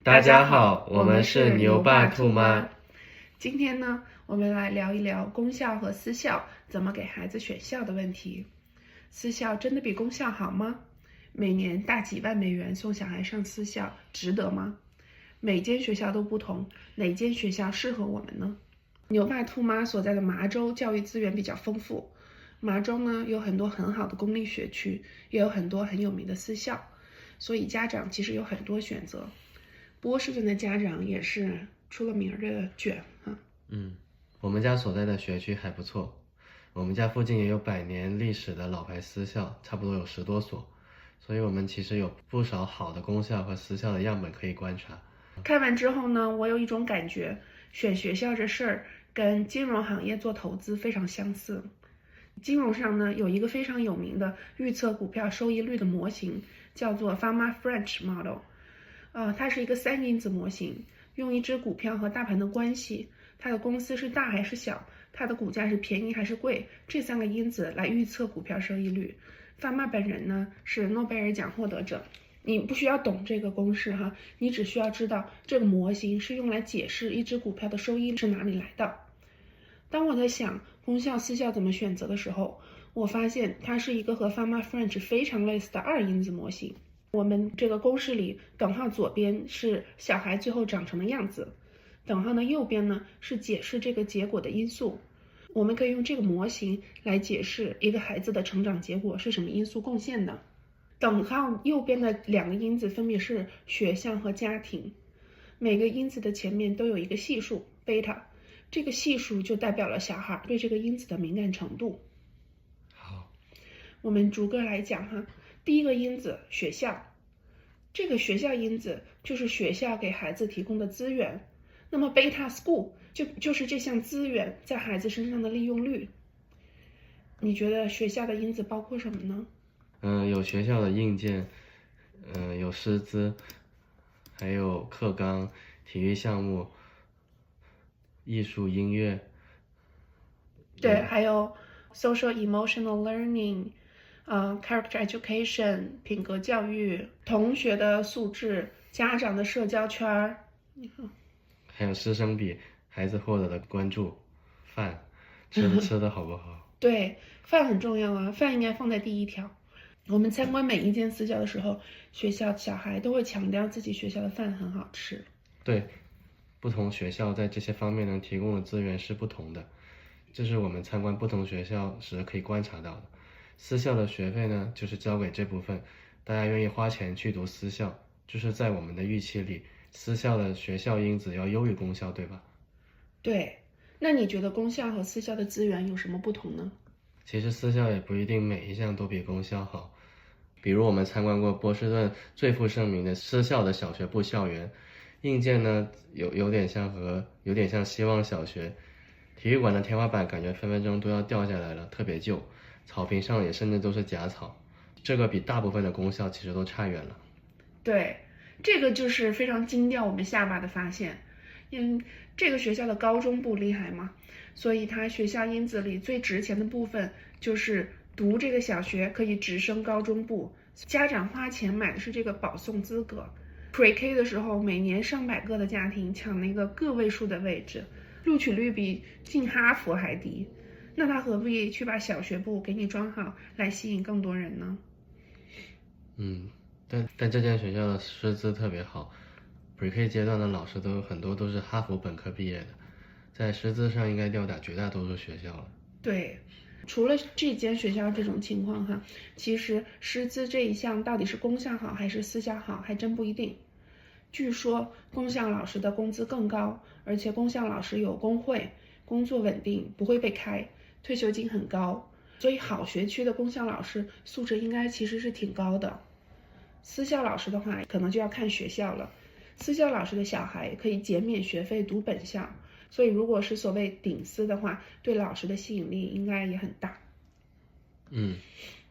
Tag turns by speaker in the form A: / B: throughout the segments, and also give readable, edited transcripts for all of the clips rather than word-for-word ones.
A: 大家好，我们是牛爸兔妈。
B: 今天呢，我们来聊一聊公校和私校怎么给孩子选校的问题。私校真的比公校好吗？每年大几万美元送小孩上私校，值得吗？每间学校都不同，哪间学校适合我们呢？牛爸兔妈所在的麻州教育资源比较丰富，麻州呢有很多很好的公立学区，也有很多很有名的私校，所以家长其实有很多选择。波士顿的家长也是出了名的卷啊。
A: 我们家所在的学区还不错，我们家附近也有100年历史的老牌私校，差不多有10多所，所以我们其实有不少好的公校和私校的样本可以观察。
B: 看完之后呢，我有一种感觉，选学校这事儿跟金融行业做投资非常相似。金融上呢，有一个非常有名的预测股票收益率的模型，叫做 Fama French Model。它是一个3因子模型，用一只股票和大盘的关系，它的公司是大还是小，它的股价是便宜还是贵，这3个因子来预测股票收益率。范妈本人呢是诺贝尔奖获得者，你不需要懂这个公式哈，你只需要知道这个模型是用来解释一只股票的收益是哪里来的。当我在想公校私校怎么选择的时候，我发现它是一个和 Fama French 非常类似的2因子模型。我们这个公式里，等号左边是小孩最后长成的样子，等号的右边呢是解释这个结果的因素。我们可以用这个模型来解释一个孩子的成长结果是什么因素贡献的。等号右边的2个因子分别是学校和家庭，每个因子的前面都有一个系数贝塔，这个系数就代表了小孩对这个因子的敏感程度。
A: 好，
B: 我们逐个来讲哈。第一个因子学校，这个学校因子就是学校给孩子提供的资源，那么 beta school 就是这项资源在孩子身上的利用率。你觉得学校的因子包括什么呢？
A: 有学校的硬件，有师资，还有课纲、体育项目、艺术、音乐。
B: 对，还有 social emotional learning。character education 品格教育，同学的素质，家长的社交圈，
A: 还有师生比，孩子获得的关注，饭吃的好不好？
B: 对，饭很重要啊，饭应该放在第一条。我们参观每一间私校的时候，学校小孩都会强调自己学校的饭很好吃。
A: 对，不同学校在这些方面能提供的资源是不同的，这是我们参观不同学校时可以观察到的。私校的学费呢，就是交给这部分，大家愿意花钱去读私校，就是在我们的预期里，私校的学校因子要优于公校，对吧？
B: 对，那你觉得公校和私校的资源有什么不同呢？
A: 其实私校也不一定每一项都比公校好，比如我们参观过波士顿最负盛名的私校的小学部校园，硬件呢有点像希望小学，体育馆的天花板感觉分分钟都要掉下来了，特别旧，草坪上也甚至都是假草，这个比大部分的公校其实都差远了。
B: 对，这个就是非常惊掉我们下巴的发现。这个学校的高中部厉害嘛，所以它学校因子里最值钱的部分就是读这个小学可以直升高中部，家长花钱买的是这个保送资格。Pre-K 的时候，每年上百个的家庭抢那个个位数的位置，录取率比进哈佛还低。那他何必去把小学部给你装好，来吸引更多人呢？
A: 但这间学校的师资特别好，Pre-K 阶段的老师很多都是哈佛本科毕业的，在师资上应该吊打绝大多数学校了。
B: 对，除了这间学校这种情况哈，其实师资这一项到底是公校好还是私校好，还真不一定。据说公校老师的工资更高，而且公校老师有工会，工作稳定，不会被开，退休金很高，所以好学区的公校老师素质应该其实是挺高的。私校老师的话，可能就要看学校了。私校老师的小孩可以减免学费读本校，所以如果是所谓顶私的话，对老师的吸引力应该也很大。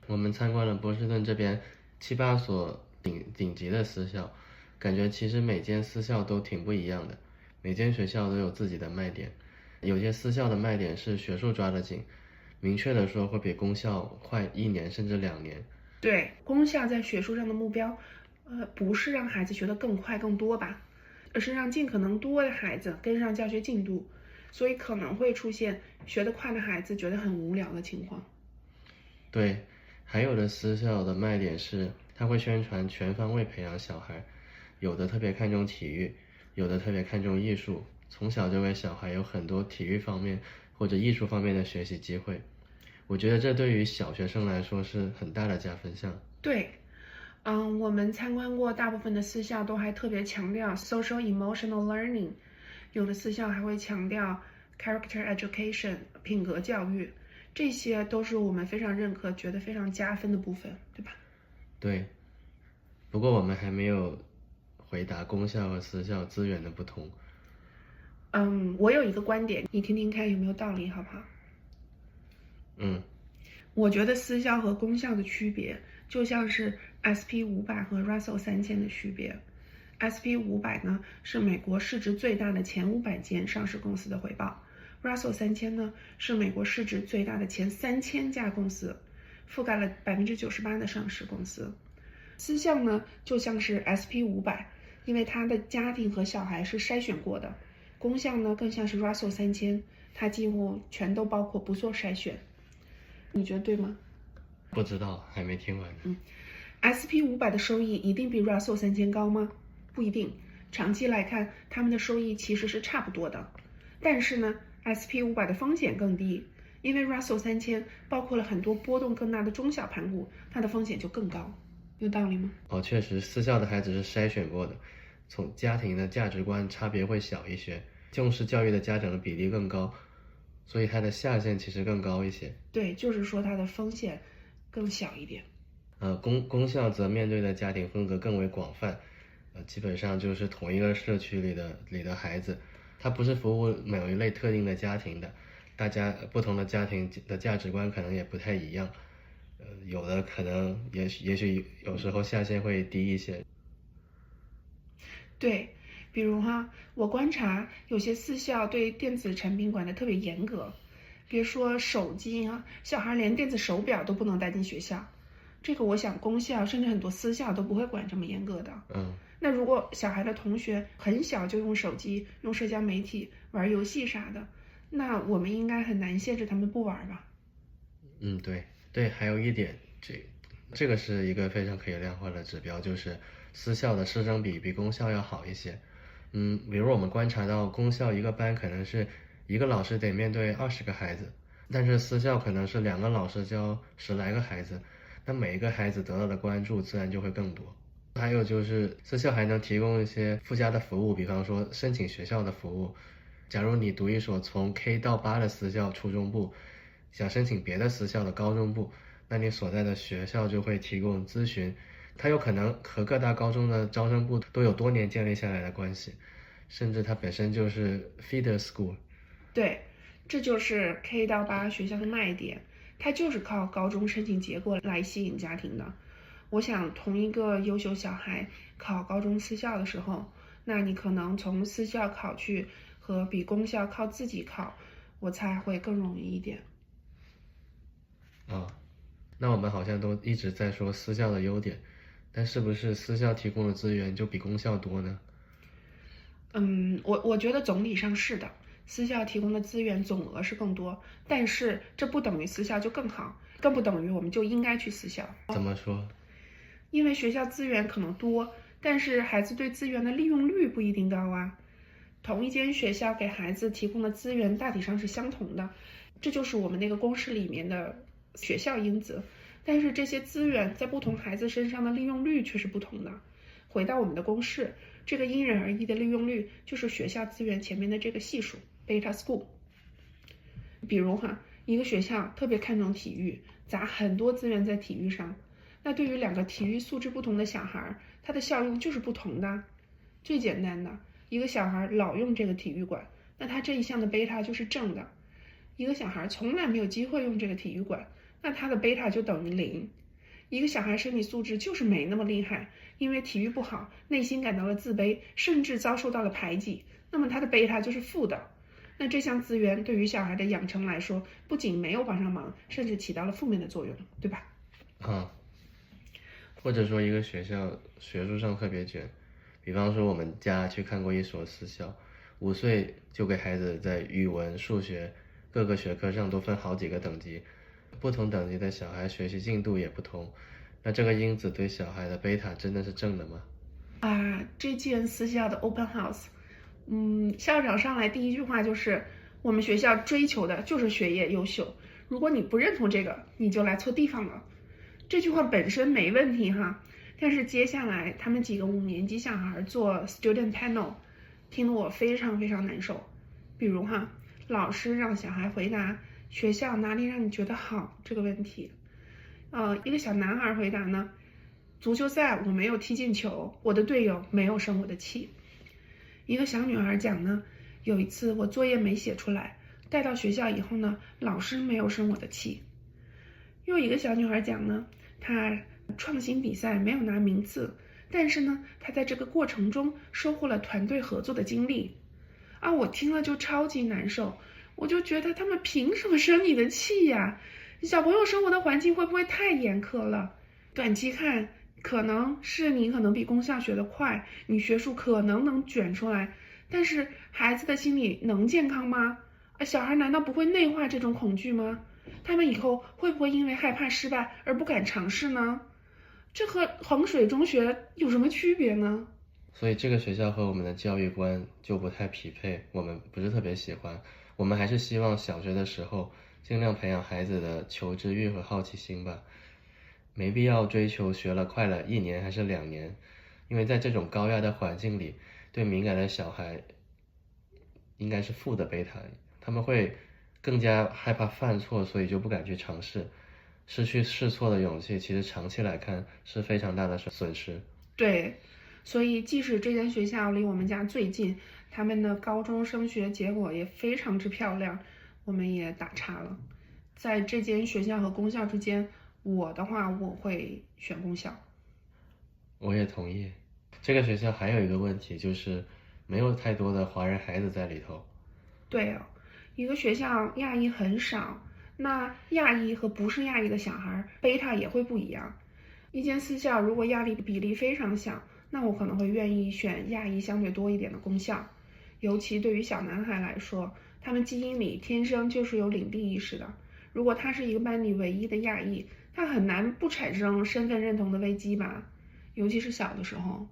A: 我们参观了波士顿这边7、8所顶级的私校，感觉其实每间私校都挺不一样的，每间学校都有自己的卖点。有些私校的卖点是学术抓得紧，明确的说会比公校快1年甚至2年。
B: 对，公校在学术上的目标，不是让孩子学得更快更多吧，而是让尽可能多的孩子跟上教学进度，所以可能会出现学得快的孩子觉得很无聊的情况。
A: 对，还有的私校的卖点是，他会宣传全方位培养小孩，有的特别看重体育，有的特别看重艺术，从小就给小孩有很多体育方面或者艺术方面的学习机会。我觉得这对于小学生来说是很大的加分项。
B: 对，我们参观过大部分的私校都还特别强调 social emotional learning， 有的私校还会强调 character education 品格教育，这些都是我们非常认可、觉得非常加分的部分，对吧？
A: 对，不过我们还没有回答公校和私校资源的不同。
B: 我有一个观点，你听听看有没有道理，好不好？我觉得私校和公校的区别，就像是 SP500 和 Russell 3000的区别。SP500 呢是美国市值最大的前500间上市公司的回报 ，Russell 3000呢是美国市值最大的前3000家公司，覆盖了98%的上市公司。私校呢就像是 SP500，因为它的家庭和小孩是筛选过的。公校呢更像是 Russell 3000，它几乎全都包括不做筛选。你觉得对吗？
A: 不知道，还没听完。
B: SP500的收益一定比 Russell 3000高吗？不一定。长期来看，他们的收益其实是差不多的。但是呢 ，SP500的风险更低，因为 Russell 3000包括了很多波动更大的中小盘股，它的风险就更高。有道理吗？
A: 确实，私校的孩子是筛选过的，从家庭的价值观差别会小一些，重视教育的家长的比例更高，所以它的下限其实更高一些。
B: 对，就是说它的风险更小一点。
A: 公校则面对的家庭风格更为广泛，基本上就是同一个社区里的孩子，它不是服务某一类特定的家庭的，大家不同的家庭的价值观可能也不太一样，有的可能也许有时候下限会低一些。
B: 对，比如我观察有些私校对电子产品管得特别严格，别说手机小孩连电子手表都不能带进学校。这个我想公校甚至很多私校都不会管这么严格的。那如果小孩的同学很小就用手机、用社交媒体、玩游戏啥的，那我们应该很难限制他们不玩吧？
A: 对，还有一点，这个是一个非常可以量化的指标，就是私校的师生比公校要好一些。比如我们观察到公校一个班可能是一个老师得面对20个孩子，但是私校可能是2个老师教10来个孩子，那每一个孩子得到的关注自然就会更多。还有就是私校还能提供一些附加的服务，比方说申请学校的服务。假如你读一所从 K 到8的私校初中部，想申请别的私校的高中部，那你所在的学校就会提供咨询，它有可能和各大高中的招生部都有多年建立下来的关系，甚至它本身就是 feeder school。
B: 对，这就是 K 到8学校的卖点，它就是靠高中申请结果来吸引家庭的。我想同一个优秀小孩考高中私校的时候，那你可能从私校考去和比公校靠自己考，我猜会更容易一点。
A: 那我们好像都一直在说私校的优点，但是不是私校提供的资源就比公校多呢？
B: 我觉得总体上是的，私校提供的资源总额是更多，但是这不等于私校就更好，更不等于我们就应该去私校。
A: 怎么说？
B: 因为学校资源可能多，但是孩子对资源的利用率不一定高啊。同一间学校给孩子提供的资源大体上是相同的，这就是我们那个公式里面的学校因子。但是这些资源在不同孩子身上的利用率却是不同的。回到我们的公式，这个因人而异的利用率就是学校资源前面的这个系数 beta school。 比如一个学校特别看重体育，砸很多资源在体育上，那对于2个体育素质不同的小孩，它的效用就是不同的。最简单的，一个小孩老用这个体育馆，那他这一项的贝塔就是正的。一个小孩从来没有机会用这个体育馆，那他的贝塔就等于0。一个小孩身体素质就是没那么厉害，因为体育不好，内心感到了自卑，甚至遭受到了排挤，那么他的贝塔就是负的。那这项资源对于小孩的养成来说，不仅没有帮上忙，甚至起到了负面的作用，对吧？
A: 或者说一个学校学术上特别卷，比比方说我们家去看过一所私校，5岁就给孩子在语文、数学各个学科上都分好几个等级，不同等级的小孩学习进度也不同。那这个因子对小孩的贝塔真的是正的吗？
B: 这间私校的 open house，校长上来第一句话就是我们学校追求的就是学业优秀，如果你不认同这个，你就来错地方了。这句话本身没问题哈，但是接下来他们几个5年级小孩做 student panel， 听得我非常非常难受。比如哈，老师让小孩回答学校哪里让你觉得好这个问题。一个小男孩回答呢，足球赛我没有踢进球，我的队友没有生我的气。一个小女孩讲呢，有一次我作业没写出来，带到学校以后呢，老师没有生我的气。又一个小女孩讲呢，她创新比赛没有拿名次，但是呢，她在这个过程中收获了团队合作的经历。我听了就超级难受，我就觉得他们凭什么生你的气呀？小朋友生活的环境会不会太严苛了？短期看，可能是你可能比公校学得快，你学术可能能卷出来，但是孩子的心理能健康吗？小孩难道不会内化这种恐惧吗？他们以后会不会因为害怕失败而不敢尝试呢？这和衡水中学有什么区别呢？
A: 所以这个学校和我们的教育观就不太匹配，我们不是特别喜欢。我们还是希望小学的时候尽量培养孩子的求知欲和好奇心吧，没必要追求学了快了1年还是2年，因为在这种高压的环境里，对敏感的小孩应该是负的贝塔，他们会更加害怕犯错，所以就不敢去尝试，失去试错的勇气，其实长期来看是非常大的损失。
B: 对，所以即使这间学校离我们家最近，他们的高中升学结果也非常之漂亮，我们也打岔了。在这间学校和公校之间，我的话我会选公校。
A: 我也同意。这个学校还有一个问题，就是没有太多的华人孩子在里头。
B: 对啊，一个学校亚裔很少，那亚裔和不是亚裔的小孩贝塔也会不一样。一间私校如果亚裔比例非常小，那我可能会愿意选亚裔相对多一点的公校，尤其对于小男孩来说，他们基因里天生就是有领地意识的。如果他是一个班里唯一的亚裔，他很难不产生身份认同的危机吧，尤其是小的时候。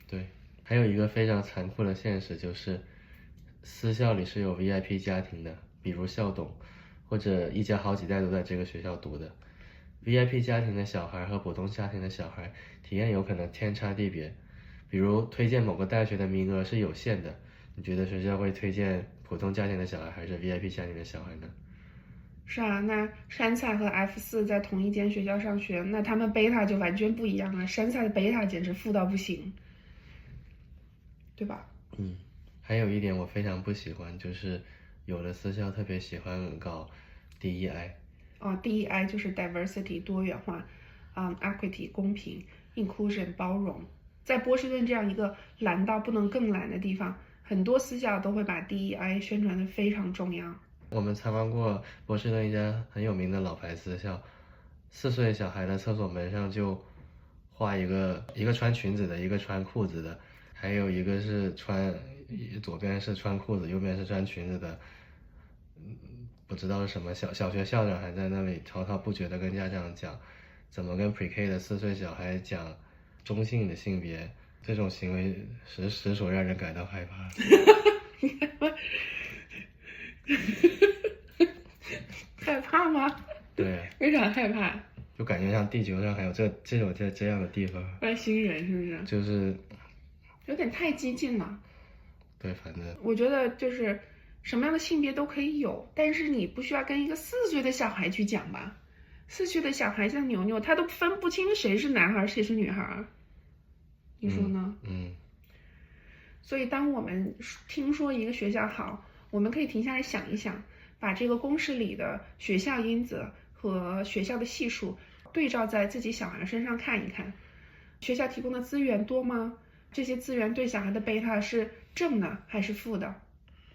A: 对。还有一个非常残酷的现实，就是私校里是有 VIP 家庭的，比如校董，或者一家好几代都在这个学校读的。VIP 家庭的小孩和普通家庭的小孩体验有可能天差地别，比如推荐某个大学的名额是有限的，你觉得学校会推荐普通家庭的小孩还是 VIP 家庭的小孩呢？
B: 是啊，那山菜和 F4在同一间学校上学，那他们贝塔就完全不一样了。山菜的贝塔简直负到不行，对吧？
A: 还有一点我非常不喜欢，就是有的私校特别喜欢搞 DEI。DEI
B: 就是 diversity 多元化，equity 公平，inclusion 包容。在波士顿这样一个蓝到不能更蓝的地方，很多私校都会把 DEI 宣传的非常重要。
A: 我们参观过波士顿一家很有名的老牌私校，4岁小孩的厕所门上就画一个穿裙子的，一个穿裤子的，还有一个是左边是穿裤子，右边是穿裙子的。不知道是什么，小学校长还在那里滔滔不绝地跟家长讲怎么跟 Pre-K 的4岁小孩讲中性的性别，这种行为实属让人感到害怕。
B: 害怕吗？
A: 对，
B: 非常害怕。
A: 就感觉像地球上还有这样的地方，
B: 外星人是不是？
A: 就是
B: 有点太激进了。
A: 对，反正
B: 我觉得就是什么样的性别都可以有，但是你不需要跟一个4岁的小孩去讲吧。4岁的小孩像牛牛，他都分不清谁是男孩谁是女孩，你说呢？所以当我们听说一个学校好，我们可以停下来想一想，把这个公式里的学校因子和学校的系数对照在自己小孩身上看一看，学校提供的资源多吗？这些资源对小孩的贝塔是正的还是负的？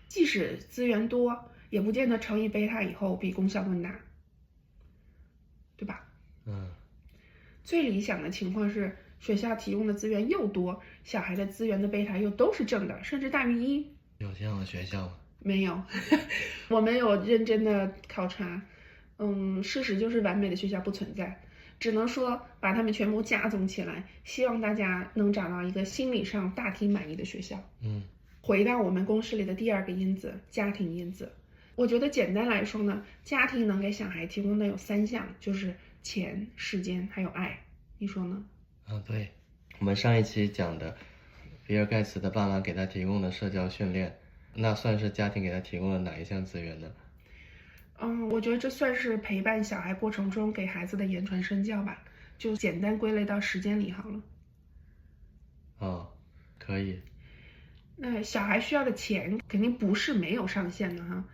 B: 即使资源多，也不见得乘以贝塔以后比公校更大，对吧？最理想的情况是学校提供的资源又多，小孩的资源的贝塔又都是正的，甚至大于1。
A: 有这样的学校吗？
B: 没有，我没有认真的考察。事实就是完美的学校不存在，只能说把它们全部加总起来，希望大家能找到一个心理上大体满意的学校。回到我们公式里的第2个因子，家庭因子。我觉得简单来说呢，家庭能给小孩提供的有3项，就是钱、时间还有爱。你说呢？
A: 对，我们上一期讲的比尔盖茨的爸妈给他提供的社交训练，那算是家庭给他提供的哪一项资源呢？
B: 我觉得这算是陪伴小孩过程中给孩子的言传身教吧，就简单归类到时间里好了。
A: 可以。
B: 那小孩需要的钱肯定不是没有上限的哈。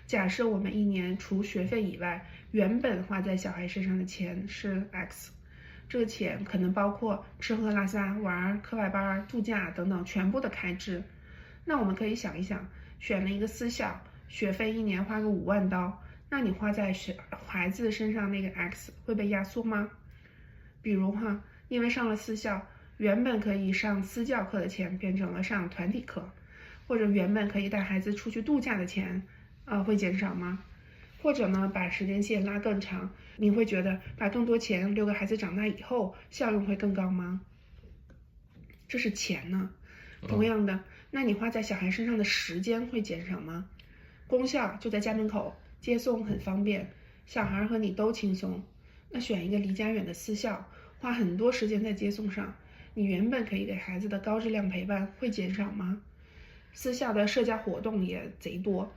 B: 假设我们1年除学费以外，原本花在小孩身上的钱是 X， 这个钱可能包括吃喝拉撒、玩、课外班、度假等等全部的开支。那我们可以想一想，选了一个私校，学费1年花个5万刀，那你花在孩子身上那个 X 会被压缩吗？比如因为上了私校，原本可以上私教课的钱变成了上团体课，或者原本可以带孩子出去度假的钱，会减少吗？或者呢，把时间线拉更长，你会觉得把更多钱留给孩子长大以后，效用会更高吗？这是钱呢。同样的，那你花在小孩身上的时间会减少吗？公校就在家门口，接送很方便，小孩和你都轻松。那选一个离家远的私校，花很多时间在接送上，你原本可以给孩子的高质量陪伴会减少吗？私校的社交活动也贼多，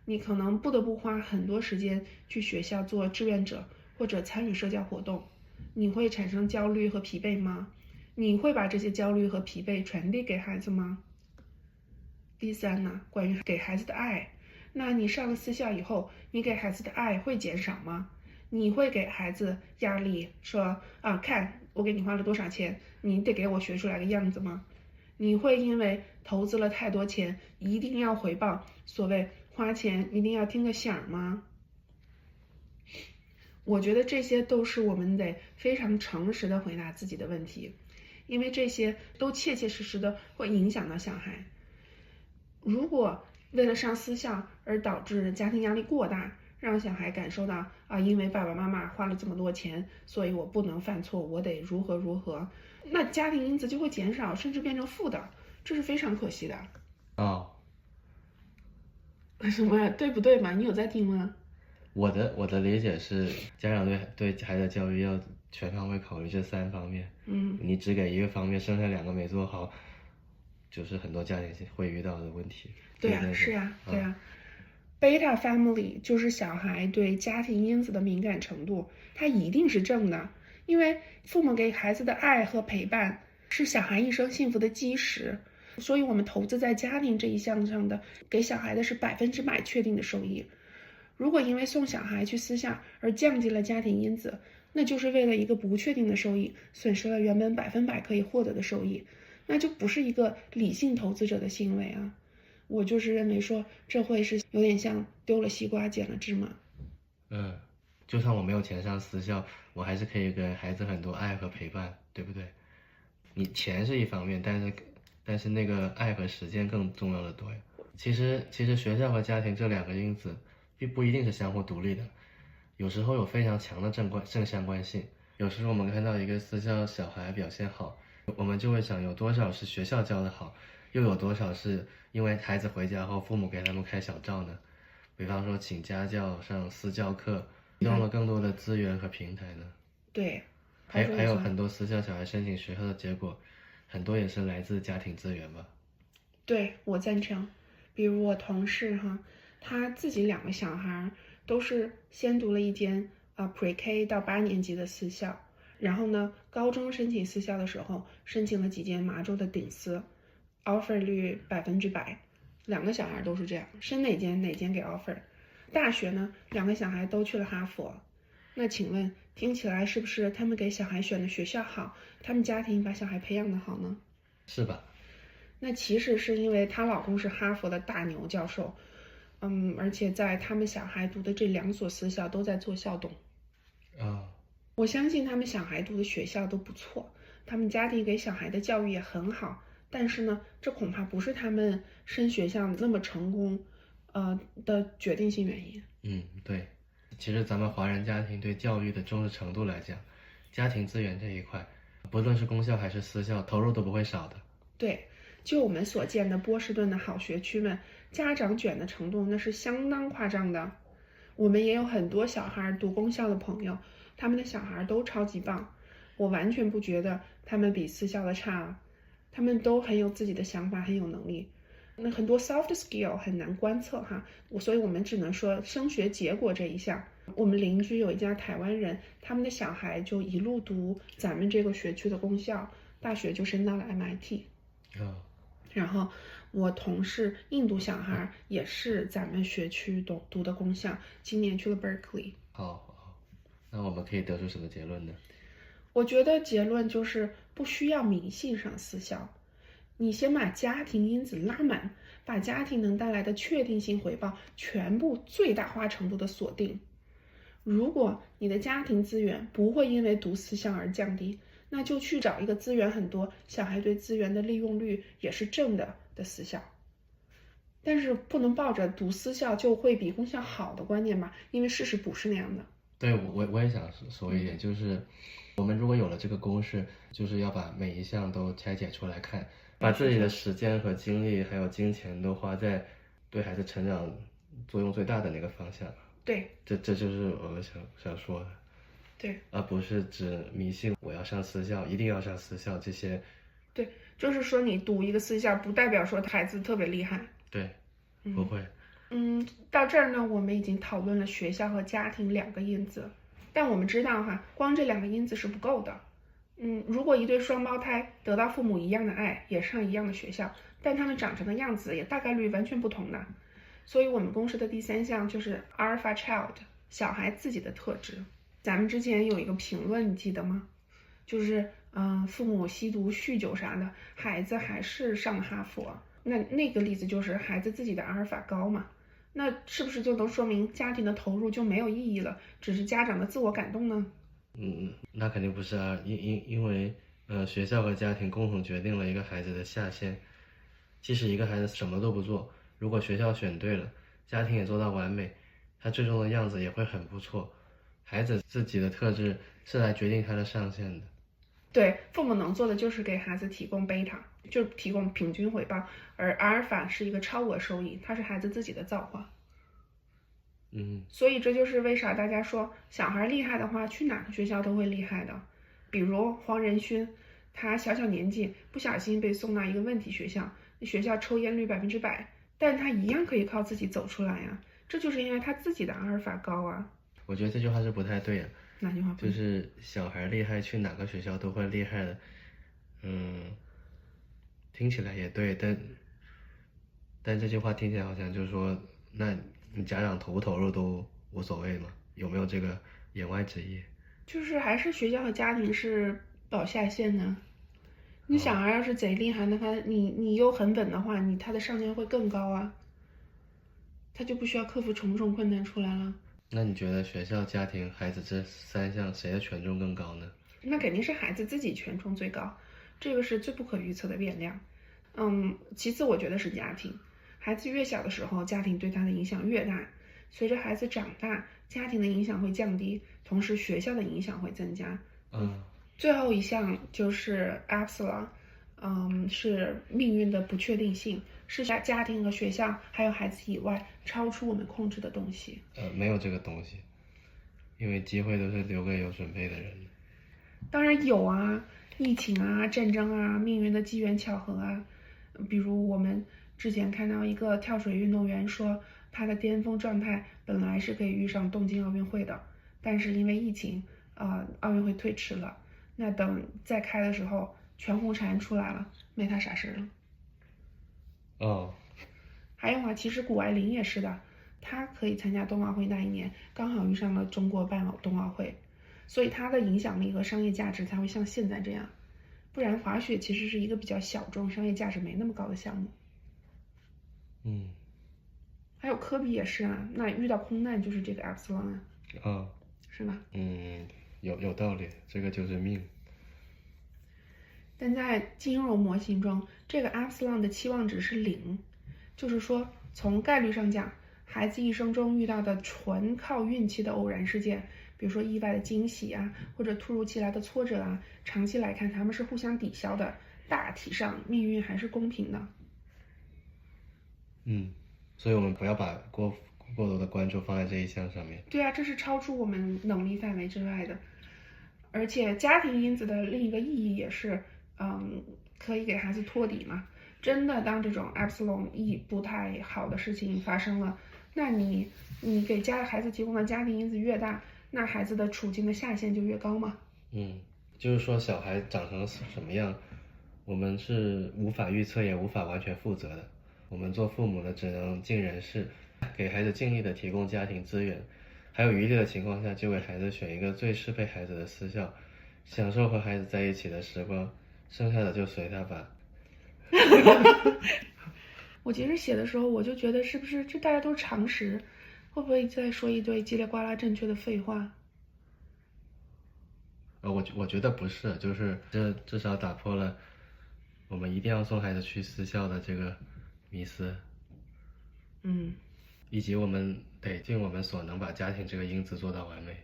B: 你可能不得不花很多时间去学校做志愿者或者参与社交活动，你会产生焦虑和疲惫吗？你会把这些焦虑和疲惫传递给孩子吗？第3呢，关于给孩子的爱，那你上了私校以后，你给孩子的爱会减少吗？你会给孩子压力，说看我给你花了多少钱，你得给我学出来个样子吗？你会因为投资了太多钱，一定要回报，所谓花钱一定要听个响吗？我觉得这些都是我们得非常诚实的回答自己的问题，因为这些都切切实实的会影响到小孩。如果为了上私校而导致家庭压力过大，让小孩感受到因为爸爸妈妈花了这么多钱，所以我不能犯错，我得如何如何，那家庭因子就会减少，甚至变成负的，这是非常可惜的。什么对不对嘛？你有在听吗？
A: 我的理解是，家长对孩子的教育要全方位考虑这3方面。你只给一个方面，剩下2个没做好，就是很多家庭会遇到的问题。
B: 对啊，是啊，对啊。Beta family 就是小孩对家庭因子的敏感程度，它一定是正的，因为父母给孩子的爱和陪伴是小孩一生幸福的基石，所以我们投资在家庭这一项上的，给小孩的是100%确定的收益。如果因为送小孩去私校而降低了家庭因子，那就是为了一个不确定的收益，损失了原本100%可以获得的收益，那就不是一个理性投资者的行为啊。我就是认为说，这会是有点像丢了西瓜捡了芝麻。
A: 就算我没有钱上私校，我还是可以给孩子很多爱和陪伴，对不对？你钱是一方面，但是那个爱和时间更重要的多呀。其实学校和家庭这2个因子并不一定是相互独立的，有时候有非常强的正相关性。有时候我们看到一个私校小孩表现好，我们就会想有多少是学校教的好，又有多少是因为孩子回家后父母给他们开小灶呢？比方说请家教、上私教课，用了更多的资源和平台呢？
B: 对，
A: 还有很多私校小孩申请学校的结果，很多也是来自家庭资源吧？
B: 对，我赞成。比如我同事他自己2个小孩都是先读了一间Pre-K 到8年级的私校，然后呢，高中申请私校的时候申请了几间麻州的顶私，offer 率100%，2个小孩都是这样，申哪间给 offer。大学呢，2个小孩都去了哈佛。那请问，听起来是不是他们给小孩选的学校好，他们家庭把小孩培养的好呢？
A: 是吧？
B: 那其实是因为她老公是哈佛的大牛教授，而且在他们小孩读的这2所私校都在做校董。我相信他们小孩读的学校都不错，他们家庭给小孩的教育也很好，但是呢，这恐怕不是他们升学校那么成功，的决定性原因。
A: 对，其实咱们华人家庭对教育的重视程度来讲，家庭资源这一块，不论是公校还是私校，投入都不会少的。
B: 对，就我们所见的波士顿的好学区们，家长卷的程度那是相当夸张的。我们也有很多小孩读公校的朋友，他们的小孩都超级棒，我完全不觉得他们比私校的差，他们都很有自己的想法，很有能力。那很多 soft skill 很难观测哈，所以我们只能说升学结果这一项。我们邻居有一家台湾人，他们的小孩就一路读咱们这个学区的公校，大学就升到了 MIT。然后我同事印度小孩也是咱们学区读的公校，今年去了 Berkeley。
A: 好，那我们可以得出什么结论呢？
B: 我觉得结论就是不需要迷信上私校，你先把家庭因子拉满，把家庭能带来的确定性回报全部最大化程度的锁定。如果你的家庭资源不会因为读私校而降低，那就去找一个资源很多，小孩对资源的利用率也是正的私校。但是不能抱着读私校就会比公校好的观念吧，因为事实不是那样的。
A: 对，我也想说一点，就是我们如果有了这个公式，就是要把每一项都拆解出来看，把自己的时间和精力还有金钱都花在对孩子成长作用最大的那个方向。
B: 对，
A: 这就是我们想说的。
B: 对，
A: 而不是指迷信我要上私校，一定要上私校这些。
B: 对，就是说你读一个私校，不代表说孩子特别厉害。
A: 对，不会。
B: 到这儿呢，我们已经讨论了学校和家庭两个因子，但我们知道哈，光这两个因子是不够的。如果一对双胞胎得到父母一样的爱，也上一样的学校，但他们长成的样子也大概率完全不同的。所以我们公式的第三项就是 Alpha Child， 小孩自己的特质。咱们之前有一个评论，你记得吗？就是父母吸毒、酗酒啥的，孩子还是上了哈佛。那个例子就是孩子自己的阿尔法高嘛，那是不是就能说明家庭的投入就没有意义了，只是家长的自我感动呢？
A: 那肯定不是啊，因为学校和家庭共同决定了一个孩子的下限。即使一个孩子什么都不做，如果学校选对了，家庭也做到完美，他最终的样子也会很不错。孩子自己的特质是来决定他的上限的。
B: 对，父母能做的就是给孩子提供贝塔，就是提供平均回报，而阿尔法是一个超额收益，它是孩子自己的造化。所以这就是为啥大家说小孩厉害的话，去哪个学校都会厉害的。比如黄仁勋，他小年纪不小心被送到一个问题学校，学校抽烟率100%，但他一样可以靠自己走出来呀。这就是因为他自己的阿尔法高啊。
A: 我觉得这句话是不太对的。
B: 哪句话不对？
A: 就是小孩厉害，去哪个学校都会厉害的。听起来也对，但这句话听起来好像就是说，那你家长投不投入都无所谓嘛？有没有这个言外之意？
B: 就是还是学校和家庭是保下限呢。你小孩要是贼厉害，那他你又很稳的话，他的上限会更高啊，他就不需要克服重重困难出来了。
A: 那你觉得学校、家庭、孩子这三项谁的权重更高呢？
B: 那肯定是孩子自己权重最高，这个是最不可预测的变量。其次我觉得是家庭，孩子越小的时候，家庭对他的影响越大，随着孩子长大，家庭的影响会降低，同时学校的影响会增加。最后一项就是 Epsilon，是命运的不确定性，是家庭和学校还有孩子以外超出我们控制的东西。
A: 没有这个东西，因为机会都是留给有准备的人。
B: 当然有啊，疫情啊、战争啊、命运的机缘巧合啊。比如我们之前看到一个跳水运动员说，他的巅峰状态本来是可以遇上东京奥运会的，但是因为疫情，奥运会推迟了。那等再开的时候，全红婵出来了，没他啥事了。还有啊，其实谷爱凌也是的，她可以参加冬奥会那一年，刚好遇上了中国办冬奥会，所以她的影响力和商业价值才会像现在这样。不然滑雪其实是一个比较小众、商业价值没那么高的项目。还有科比也是啊，那遇到空难就是这个 Epsilon 啊。是吧？
A: 有道理，这个就是命。
B: 但在金融模型中，这个 epsilon 的期望值是0，就是说从概率上讲，孩子一生中遇到的纯靠运气的偶然事件，比如说意外的惊喜啊，或者突如其来的挫折啊，长期来看他们是互相抵消的，大体上命运还是公平的。
A: 所以我们不要把过多的关注放在这一项上面。
B: 对啊，这是超出我们能力范围之外的。而且家庭因子的另一个意义也是，可以给孩子托底嘛。真的，当这种 epsilon 不太好的事情发生了，那你给孩子提供的家庭因子越大，那孩子的处境的下限就越高嘛。
A: 就是说小孩长成什么样，我们是无法预测也无法完全负责的。我们做父母的只能尽人事，给孩子尽力的提供家庭资源，还有余力的情况下，就为孩子选一个最适配孩子的私校，享受和孩子在一起的时光，剩下的就随他吧。
B: 我其实写的时候，我就觉得是不是这大家都是常识，会不会再说一堆叽里呱啦正确的废话？
A: 我觉得不是，就是这至少打破了我们一定要送孩子去私校的这个迷思。以及我们得尽我们所能把家庭这个因子做到完美。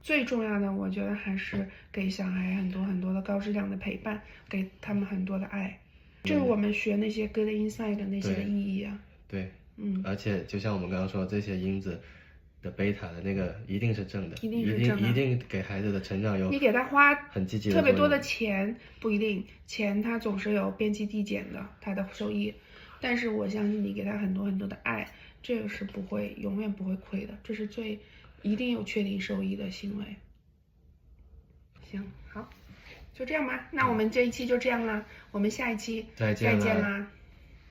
B: 最重要的，我觉得还是给小孩很多很多的高质量的陪伴，给他们很多的爱，这是我们学那些 good inside 那些的意义啊。
A: 对，而且就像我们刚刚说，这些因子的贝塔的那个一定是正的，一定给孩子的成长有
B: 你给他花
A: 很积极的
B: 特别多的钱不一定，钱它总是有边际递减的，它的收益。但是我相信你给他很多很多的爱，这个是永远不会亏的，这是一定有确定收益的行为。行，好，就这样吧。那我们这一期就这样啦，我们下一期再见啦。